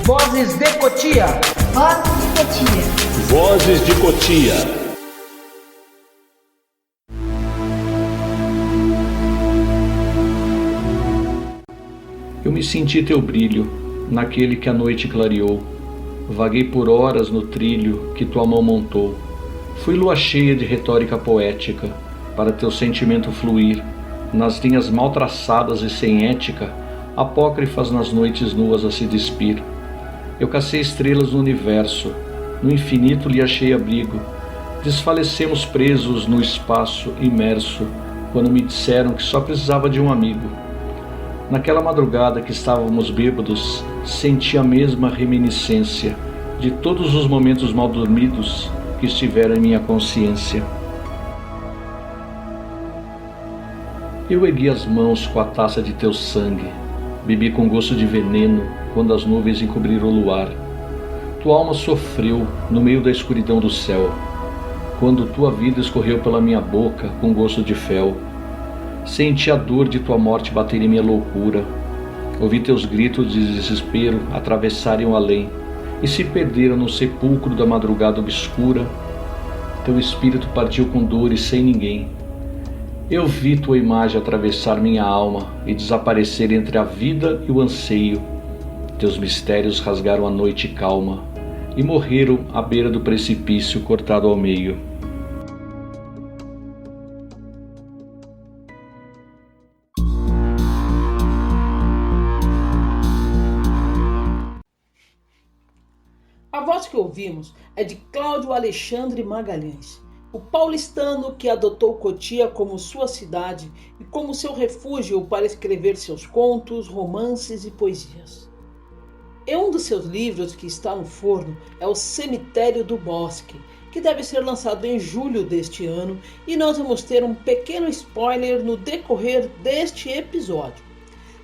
Vozes de Cotia. Vozes de Cotia. Vozes de Cotia. Eu me senti teu brilho, naquele que a noite clareou. Vaguei por horas no trilho que tua mão montou. Fui lua cheia de retórica poética, para teu sentimento fluir, nas linhas mal traçadas e sem ética, apócrifas nas noites nuas a se despir. Eu cacei estrelas no universo, no infinito lhe achei abrigo. Desfalecemos presos no espaço imerso, quando me disseram que só precisava de um amigo. Naquela madrugada que estávamos bêbados, senti a mesma reminiscência de todos os momentos mal dormidos que estiveram em minha consciência. Eu ergui as mãos com a taça de teu sangue, bebi com gosto de veneno quando as nuvens encobriram o luar. Tua alma sofreu no meio da escuridão do céu, quando tua vida escorreu pela minha boca com gosto de fel. Senti a dor de tua morte bater em minha loucura. Ouvi teus gritos de desespero atravessarem o além e se perderam no sepulcro da madrugada obscura. Teu espírito partiu com dores sem ninguém. Eu vi tua imagem atravessar minha alma e desaparecer entre a vida e o anseio. Teus mistérios rasgaram a noite calma e morreram à beira do precipício cortado ao meio. A voz que ouvimos é de Cláudio Alexandre Magalhães, o paulistano que adotou Cotia como sua cidade e como seu refúgio para escrever seus contos, romances e poesias. E um dos seus livros que está no forno é O Cemitério do Bosque, que deve ser lançado em julho deste ano, e nós vamos ter um pequeno spoiler no decorrer deste episódio.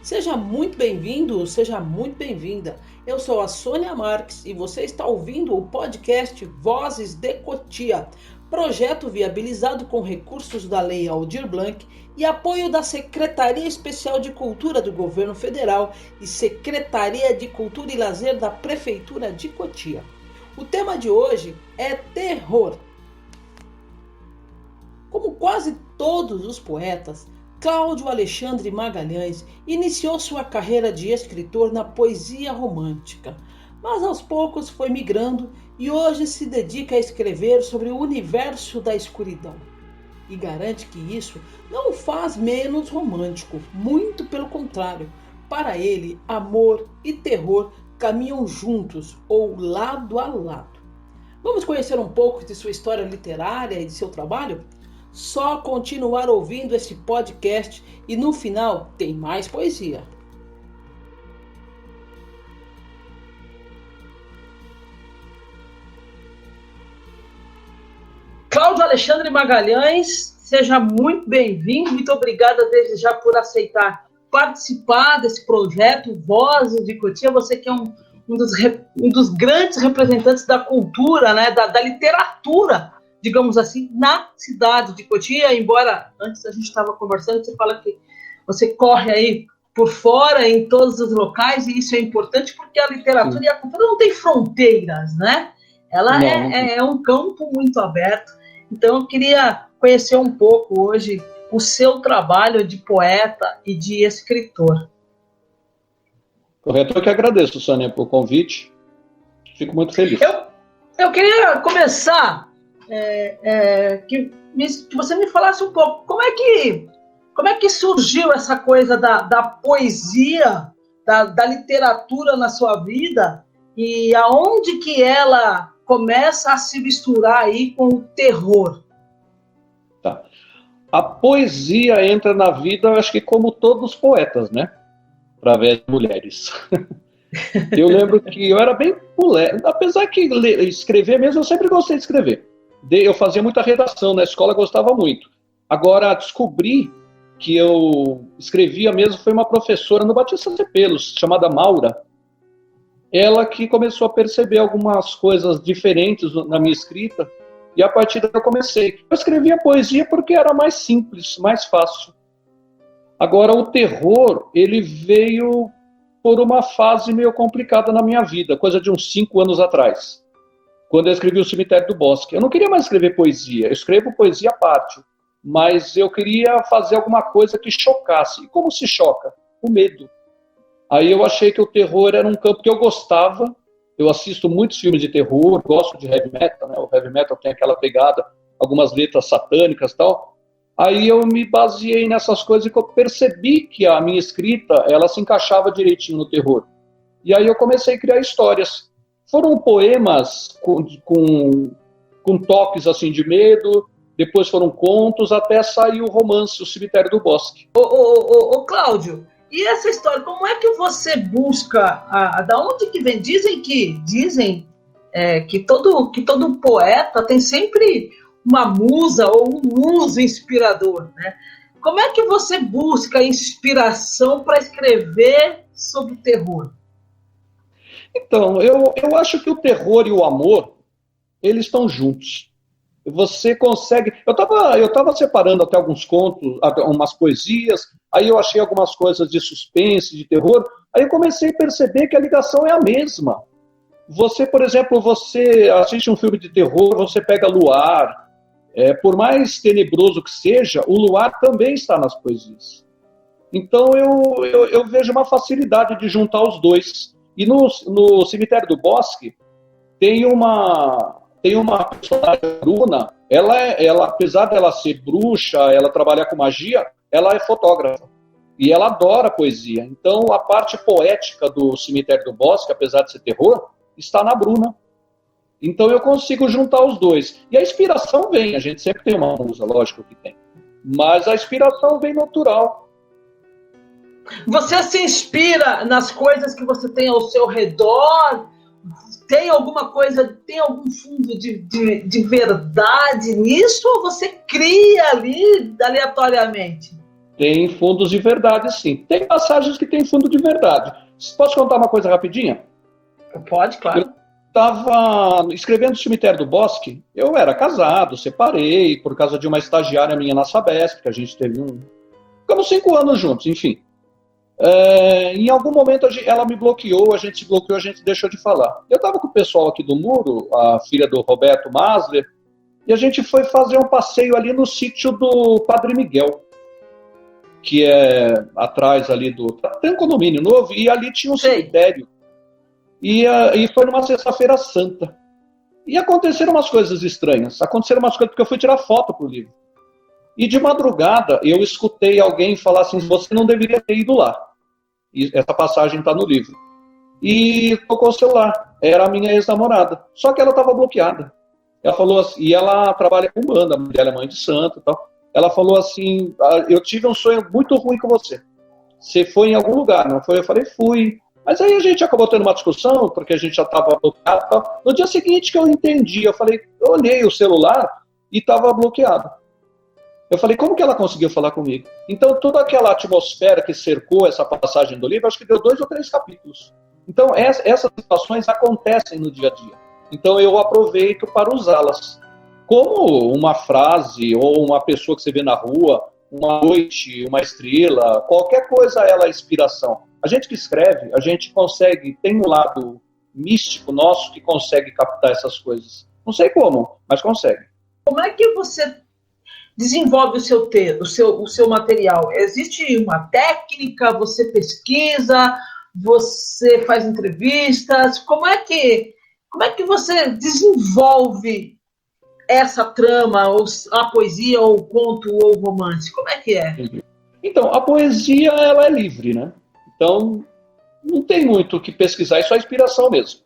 Seja muito bem-vindo, seja muito bem-vinda. Eu sou a Sônia Marques e você está ouvindo o podcast Vozes de Cotia, projeto viabilizado com recursos da Lei Aldir Blanc e apoio da Secretaria Especial de Cultura do Governo Federal e Secretaria de Cultura e Lazer da Prefeitura de Cotia. O tema de hoje é terror. Como quase todos os poetas, Cláudio Alexandre Magalhães iniciou sua carreira de escritor na poesia romântica, mas aos poucos foi migrando e hoje se dedica a escrever sobre o universo da escuridão. E garante que isso não o faz menos romântico, muito pelo contrário. Para ele, amor e terror caminham juntos ou lado a lado. Vamos conhecer um pouco de sua história literária e de seu trabalho? Só continuar ouvindo esse podcast e no final tem mais poesia. Cláudio Alexandre Magalhães, seja muito bem-vindo, muito obrigada desde já por aceitar participar desse projeto Vozes de Cotia. Você que é um dos grandes representantes da cultura, né, da literatura, digamos assim, na cidade de Cotia, embora antes a gente estava conversando, você fala que você corre aí por fora em todos os locais, e isso é importante porque a literatura Sim. E a cultura não tem fronteiras, né? Ela não. É um campo muito aberto. Então eu queria conhecer um pouco hoje o seu trabalho de poeta e de escritor. Correto, eu que agradeço, Sônia, por convite. Fico muito feliz. Eu queria começar que você me falasse um pouco como é que surgiu essa coisa da poesia, da literatura na sua vida e aonde que ela começa a se misturar aí com o terror. Tá. A poesia entra na vida, acho que como todos os poetas, né? Através de mulheres. Eu lembro que eu era bem moleque, apesar que escrever mesmo, eu sempre gostei de escrever. Eu fazia muita redação na escola, gostava muito. Agora, descobri que eu escrevia mesmo, foi uma professora no Batista de Pelos, chamada Maura. Ela que começou a perceber algumas coisas diferentes na minha escrita, e a partir daí eu comecei. Eu escrevia poesia porque era mais simples, mais fácil. Agora, o terror, ele veio por uma fase meio complicada na minha vida, coisa de uns 5 anos atrás, quando eu escrevi O Cemitério do Bosque. Eu não queria mais escrever poesia, eu escrevo poesia à parte, mas eu queria fazer alguma coisa que chocasse. E como se choca? O medo. Aí eu achei que o terror era um campo que eu gostava. Eu assisto muitos filmes de terror, gosto de heavy metal, né? O heavy metal tem aquela pegada, algumas letras satânicas e tal. Aí eu me baseei nessas coisas e eu percebi que a minha escrita, ela se encaixava direitinho no terror. E aí eu comecei a criar histórias. Foram poemas com toques assim de medo, depois foram contos, até sair o romance, O Cemitério do Bosque. Ô Cláudio, e essa história, como é que você busca, da onde que vem? Dizem que todo poeta tem sempre uma musa ou um muso inspirador, né? Como é que você busca inspiração para escrever sobre terror? Então, eu acho que o terror e o amor, eles estão juntos. Você consegue... Eu tava separando até alguns contos, umas poesias, aí eu achei algumas coisas de suspense, de terror, aí eu comecei a perceber que a ligação é a mesma. Você, por exemplo, você assiste um filme de terror, você pega Luar, por mais tenebroso que seja, o luar também está nas poesias. Então eu vejo uma facilidade de juntar os dois. E no Cemitério do Bosque tem uma personagem, Bruna, ela, apesar dela ser bruxa, ela trabalhar com magia, ela é fotógrafa. E ela adora poesia. Então a parte poética do Cemitério do Bosque, apesar de ser terror, está na Bruna. Então eu consigo juntar os dois. E a inspiração vem, a gente sempre tem uma musa, lógico que tem. Mas a inspiração vem natural. Você se inspira nas coisas que você tem ao seu redor? Tem alguma coisa, tem algum fundo de verdade nisso? Ou você cria ali aleatoriamente? Tem fundos de verdade, sim. Tem passagens que tem fundo de verdade. Posso contar uma coisa rapidinha? Pode, claro. Estava escrevendo O Cemitério do Bosque, eu era casado, separei, por causa de uma estagiária minha na Sabesp, que a gente teve Ficamos 5 anos juntos, enfim. Em algum momento ela me bloqueou, a gente se bloqueou, a gente deixou de falar. Eu estava com o pessoal aqui do Muro, a filha do Roberto Masler, e a gente foi fazer um passeio ali no sítio do Padre Miguel, que é atrás ali tem um condomínio novo, e ali tinha um cemitério. E foi numa sexta-feira santa. E aconteceram umas coisas estranhas. Aconteceram umas coisas porque eu fui tirar foto pro livro. E de madrugada eu escutei alguém falar assim: você não deveria ter ido lá. E essa passagem está no livro. E tocou o celular. Era a minha ex-namorada. Só que ela estava bloqueada. Ela falou assim, e ela trabalha com banda, a mulher é mãe de santo e tal. Ela falou assim: eu tive um sonho muito ruim com você. Você foi em algum lugar, não foi? Eu falei: fui. Mas aí a gente acabou tendo uma discussão, porque a gente já estava bloqueado. No dia seguinte que eu entendi, eu olhei o celular e estava bloqueado. Eu falei: como que ela conseguiu falar comigo? Então toda aquela atmosfera que cercou essa passagem do livro, acho que deu 2 ou 3 capítulos. Então essas situações acontecem no dia a dia. Então eu aproveito para usá-las. Como uma frase ou uma pessoa que você vê na rua, uma noite, uma estrela, qualquer coisa ela é inspiração. A gente que escreve, a gente consegue, tem um lado místico nosso que consegue captar essas coisas. Não sei como, mas consegue. Como é que você desenvolve o seu material? Existe uma técnica, você pesquisa, você faz entrevistas, como é que você desenvolve essa trama, ou a poesia, ou o conto, ou o romance? Como é que é? Então, a poesia, ela é livre, né? Então, não tem muito o que pesquisar, é só inspiração mesmo.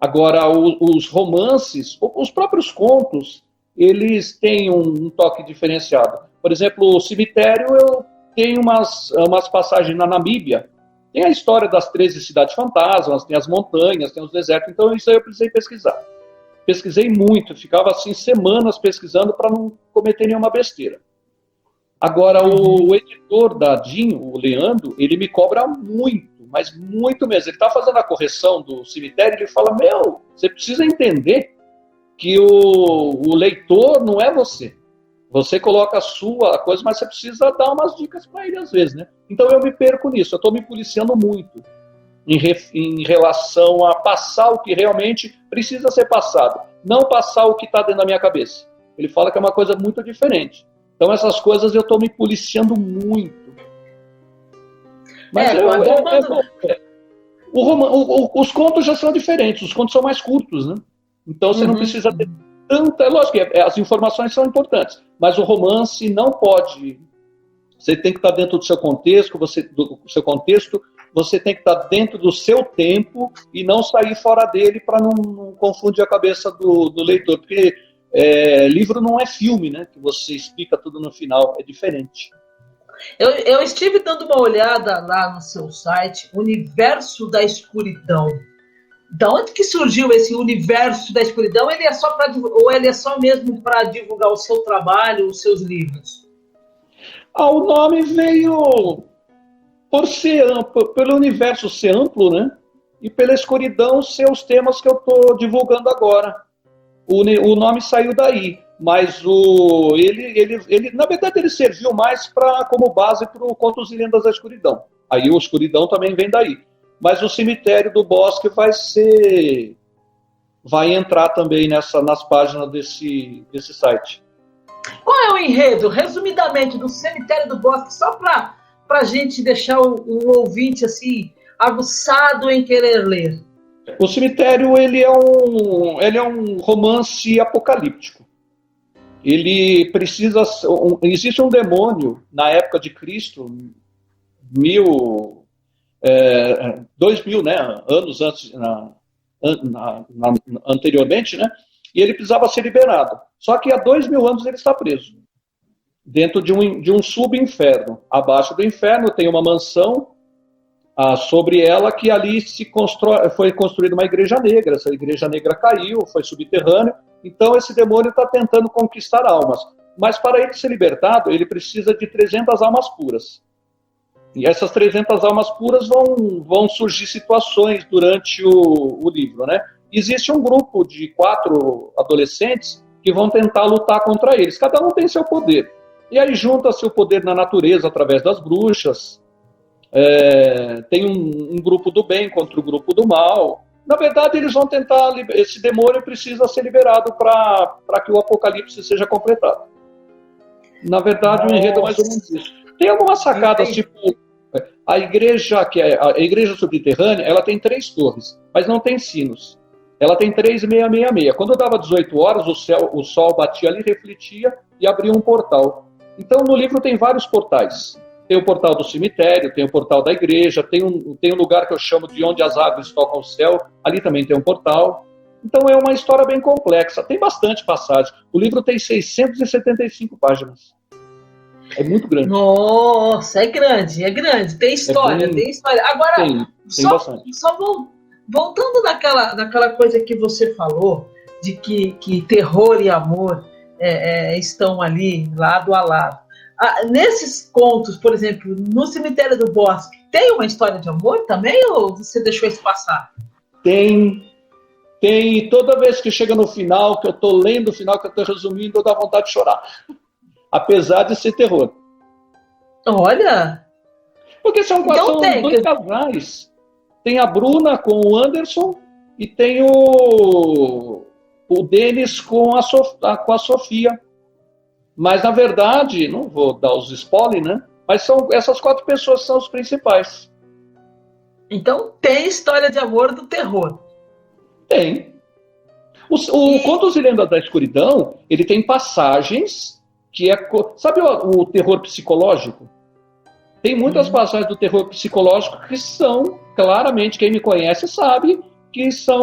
Agora, os romances, os próprios contos, eles têm um toque diferenciado. Por exemplo, o Cemitério, eu tenho umas passagens na Namíbia. Tem a história das 13 cidades fantasmas, tem as montanhas, tem os desertos. Então, isso aí eu precisei pesquisar. Pesquisei muito, ficava assim semanas pesquisando para não cometer nenhuma besteira. Agora, o editor da Dinho, o Leandro, ele me cobra muito, mas muito mesmo. Ele está fazendo a correção do Cemitério e ele fala: você precisa entender que o leitor não é você. Você coloca a sua coisa, mas você precisa dar umas dicas para ele às vezes, né? Então eu me perco nisso, eu estou me policiando muito. em relação a passar o que realmente precisa ser passado, não passar o que está dentro da minha cabeça. Ele fala que é uma coisa muito diferente. Então essas coisas eu estou me policiando muito. Mas os contos já são diferentes, os contos são mais curtos, né? Então você não precisa ter tanta... Lógico que as informações são importantes, mas o romance não pode... Você tem que estar dentro do seu contexto, você tem que estar dentro do seu tempo e não sair fora dele para não confundir a cabeça do leitor. Porque livro não é filme, né? Que você explica tudo no final, é diferente. Eu estive dando uma olhada lá no seu site, Universo da Escuridão. Da onde que surgiu esse Universo da Escuridão? Ele é só ou ele é só mesmo para divulgar o seu trabalho, os seus livros? O nome veio por ser amplo, pelo universo ser amplo, né? E pela escuridão ser os temas que eu estou divulgando agora. O nome saiu daí, mas ele na verdade ele serviu mais como base para o Contos e Lendas da Escuridão. Aí o Escuridão também vem daí. Mas o Cemitério do Bosque vai entrar também nas páginas desse site. Qual é o enredo, resumidamente, do Cemitério do Bosque, só para a gente deixar o ouvinte assim aguçado em querer ler? O Cemitério ele é um romance apocalíptico. Ele precisa... existe um demônio na época de Cristo, 2000, né, anos antes, anteriormente, né, e ele precisava ser liberado. Só que há 2000 anos ele está preso, dentro de um subinferno. Abaixo do inferno tem uma mansão, sobre ela que ali foi construída uma igreja negra. Essa igreja negra caiu, foi subterrânea. Então esse demônio está tentando conquistar almas. Mas para ele ser libertado, ele precisa de 300 almas puras. E essas 300 almas puras vão surgir situações durante o livro, né? Existe um grupo de 4 adolescentes que vão tentar lutar contra eles. Cada um tem seu poder. E aí junta-se o poder na natureza através das bruxas. Tem um grupo do bem contra o grupo do mal. Na verdade, eles vão tentar... Esse demônio precisa ser liberado para que o apocalipse seja completado. Na verdade, o enredo é mais ou menos isso. Tem algumas sacadas, tipo... A igreja, que é a igreja subterrânea, ela tem 3 torres, mas não tem sinos. Ela tem 3,666. Quando dava 18 horas, o sol batia ali, refletia e abria um portal. Então, no livro tem vários portais. Tem o portal do cemitério, tem o portal da igreja, tem um lugar que eu chamo de onde as aves tocam o céu. Ali também tem um portal. Então, é uma história bem complexa. Tem bastante passagem. O livro tem 675 páginas. É muito grande. Nossa, é grande. Tem história, tem história. Agora, tem só voltando naquela coisa que você falou, de que terror e amor estão ali, lado a lado. Nesses contos, por exemplo, no Cemitério do Bosque, tem uma história de amor também, ou você deixou isso passar? Tem. E toda vez que chega no final, que eu estou lendo o final, que eu estou resumindo, eu dou vontade de chorar. Apesar de ser terror. Olha! Porque são 2 casais. Tem a Bruna com o Anderson e tem o Denis com a Sofia. Mas, na verdade, não vou dar os spoilers, né? Mas essas 4 pessoas são os principais. Então tem história de amor do terror. Tem. O Contos e Lendas da Escuridão, ele tem passagens que sabe o terror psicológico? Tem muitas passagens do terror psicológico que são, claramente, quem me conhece sabe, que são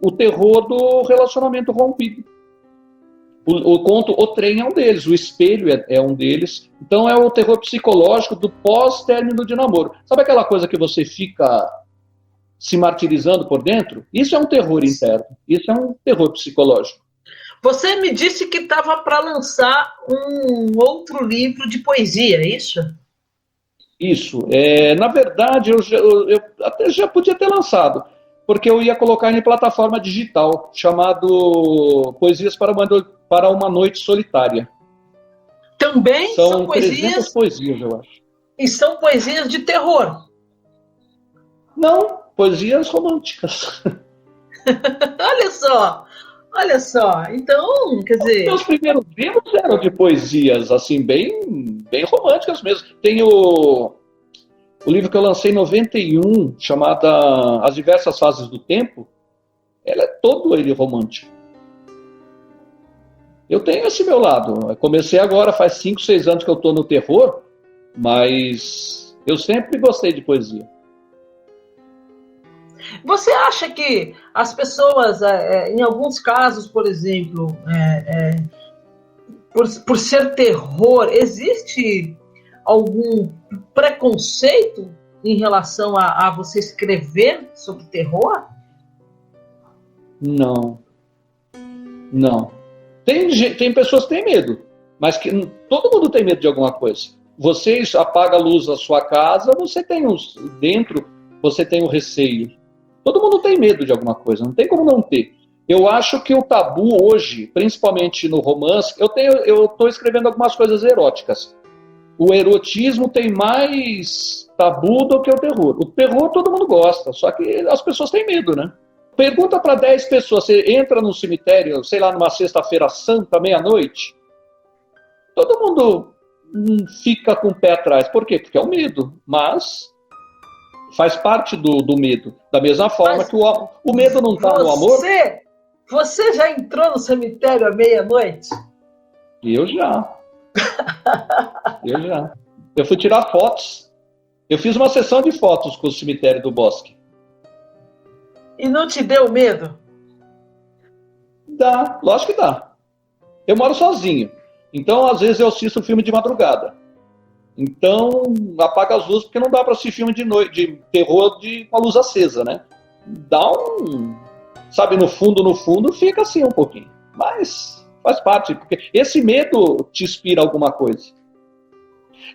o terror do relacionamento rompido. O conto O Trem é um deles, O Espelho é um deles. Então é o terror psicológico do pós-término de namoro. Sabe aquela coisa que você fica se martirizando por dentro? Isso é um terror interno, isso é um terror psicológico. Você me disse que estava para lançar um outro livro de poesia, é isso? Isso. Na verdade, eu até já podia ter lançado, porque eu ia colocar em plataforma digital, chamado Poesias para uma Noite Solitária. Também são 300 poesias, eu acho. E são poesias de terror? Não, poesias românticas. Olha só. Então, quer dizer... Meus primeiros livros eram de poesias, assim, bem românticas mesmo. Tem o livro que eu lancei em 91, chamado As Diversas Fases do Tempo, todo ele romântico. Eu tenho esse meu lado. Eu comecei agora, faz 5, 6 anos que eu estou no terror, mas eu sempre gostei de poesia. Você acha que as pessoas, em alguns casos, por exemplo, por ser terror, existe algum preconceito em relação a você escrever sobre terror? Não. Tem pessoas que têm medo, mas todo mundo tem medo de alguma coisa. Você apaga a luz da sua casa, você tem dentro, você tem o receio. Todo mundo tem medo de alguma coisa, não tem como não ter. Eu acho que o tabu hoje, principalmente no romance, eu estou escrevendo algumas coisas eróticas. O erotismo tem mais tabu do que o terror. O terror todo mundo gosta, só que as pessoas têm medo, né? Pergunta para 10 pessoas, você entra no cemitério, sei lá, numa sexta-feira santa, meia-noite, todo mundo fica com o pé atrás. Por quê? Porque é o medo, mas faz parte do medo. Da mesma forma que o medo não está no amor. Você já entrou no cemitério à meia-noite? Eu já. Eu fui tirar fotos. Eu fiz uma sessão de fotos com o cemitério do Bosque. E não te deu medo? Dá, lógico que dá. Eu moro sozinho. Então, às vezes, eu assisto filme de madrugada. Então, apaga as luzes, porque não dá para assistir filme de noite, de terror com a luz acesa, né? Dá sabe, no fundo, fica assim um pouquinho. Mas faz parte, porque esse medo te inspira alguma coisa.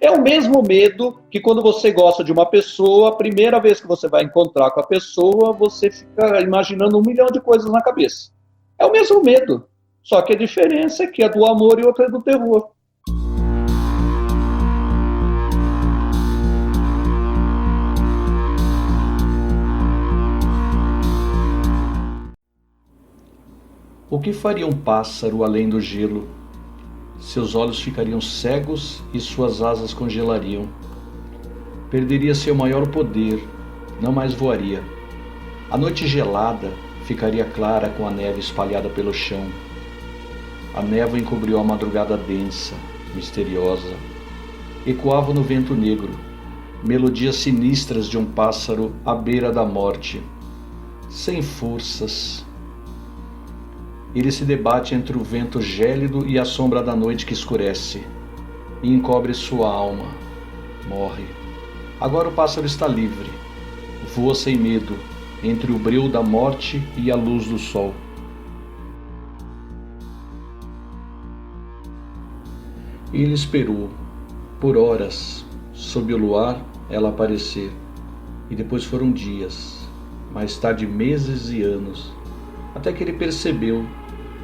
É o mesmo medo que quando você gosta de uma pessoa, a primeira vez que você vai encontrar com a pessoa, você fica imaginando 1 milhão de coisas na cabeça. É o mesmo medo, só que a diferença é que é do amor e outra é do terror. O que faria um pássaro além do gelo? Seus olhos ficariam cegos e suas asas congelariam. Perderia seu maior poder, não mais voaria. A noite gelada ficaria clara com a neve espalhada pelo chão. A névoa encobriu a madrugada densa, misteriosa. Ecoava no vento negro, melodias sinistras de um pássaro à beira da morte, sem forças. Ele se debate entre o vento gélido e a sombra da noite que escurece, e encobre sua alma. Morre. Agora o pássaro está livre, voa sem medo, entre o breu da morte e a luz do sol. Ele esperou, por horas, sob o luar, ela aparecer, e depois foram dias, mais tarde meses e anos, até que ele percebeu,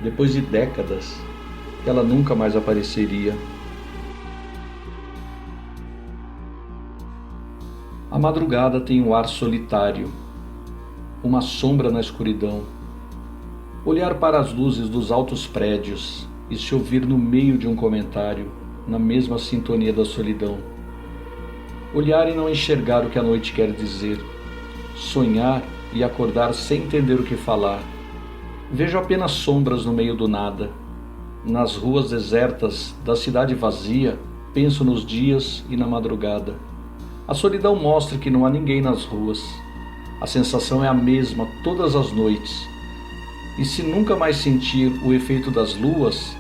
depois de décadas, que ela nunca mais apareceria. A madrugada tem um ar solitário, uma sombra na escuridão. Olhar para as luzes dos altos prédios e se ouvir no meio de um comentário, na mesma sintonia da solidão. Olhar e não enxergar o que a noite quer dizer. Sonhar e acordar sem entender o que falar. Vejo apenas sombras no meio do nada. Nas ruas desertas da cidade vazia, penso nos dias e na madrugada. A solidão mostra que não há ninguém nas ruas. A sensação é a mesma todas as noites. E se nunca mais sentir o efeito das luas,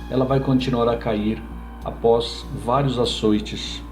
ela vai continuar a cair após vários açoites.